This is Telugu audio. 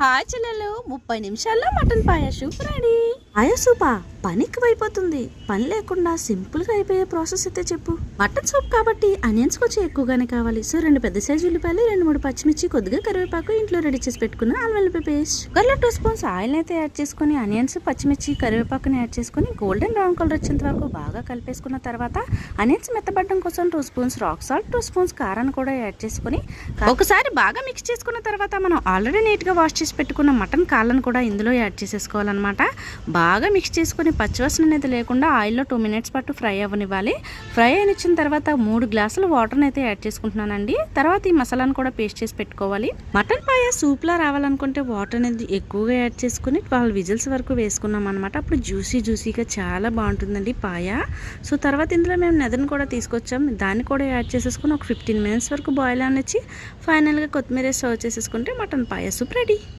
హాయ్ చెల్లెలు 30 నిమిషాల్లో మటన్ పాయ సూప్ రెడీ. పాయ సూపా? పని ఎక్కువైపోతుంది. పని లేకుండా సింపుల్ గా అయిపోయే ప్రాసెస్ అయితే చెప్పు. మటన్ సూప్ కాబట్టి ఆనియన్స్ కొంచెం ఎక్కువగానే కావాలి. సో 2 పెద్ద సైజు ఉల్లిపాయలు, 2-3 పచ్చిమిర్చి, కొద్దిగా కరివేపాకు, ఇంట్లో రెడీ చేసి పెట్టుకున్న అల్లం వెల్లుల్లి పేస్ట్. కుక్కర్లో 2 స్పూన్స్ ఆయిల్ అయితే యాడ్ చేసుకుని ఆనియన్స్, పచ్చిమిర్చి, కరివేపాకుని యాడ్ చేసుకుని గోల్డెన్ బ్రౌన్ కలర్ వచ్చేంత వరకు బాగా కలిపేసుకున్న తర్వాత ఆనియన్స్ మెత్తబడడం కోసం 2 స్పూన్స్ రాక్ సాల్ట్, 2 స్పూన్స్ కారాన్ని కూడా యాడ్ చేసుకుని ఒకసారి బాగా మిక్స్ చేసుకున్న తర్వాత మనం ఆల్రెడీ నీట్ గా వాష్ చేసి పెట్టుకున్న మటన్ కాళ్ళను కూడా ఇందులో యాడ్ చేసేసుకోవాలన్నమాట. బాగా మిక్స్ చేసుకుని పచ్చివాసన అనేది లేకుండా ఆయిల్లో 2 మినిట్స్ పాటు ఫ్రై అవ్వనివ్వాలి. ఫ్రై అయినిచ్చిన తర్వాత 3 గ్లాసుల వాటర్ని అయితే యాడ్ చేసుకుంటున్నానండి. తర్వాత ఈ మసాలాను కూడా పేస్ట్ చేసి పెట్టుకోవాలి. మటన్ పాయ సూప్లా రావాలనుకుంటే వాటర్ అనేది ఎక్కువగా యాడ్ చేసుకుని 12 విజిల్స్ వరకు వేసుకున్నాం అనమాట. అప్పుడు జ్యూసీగా చాలా బాగుంటుందండి పాయ. సో తర్వాత ఇందులో మేము నెదర్ని కూడా తీసుకొచ్చాం. దాన్ని కూడా యాడ్ చేసేసుకుని ఒక 15 మినిట్స్ వరకు బాయిల్ అనిచ్చి ఫైనల్గా కొత్తిమీర సర్వ్ చేసేసుకుంటే మటన్ పాయ సూప్ రెడీ.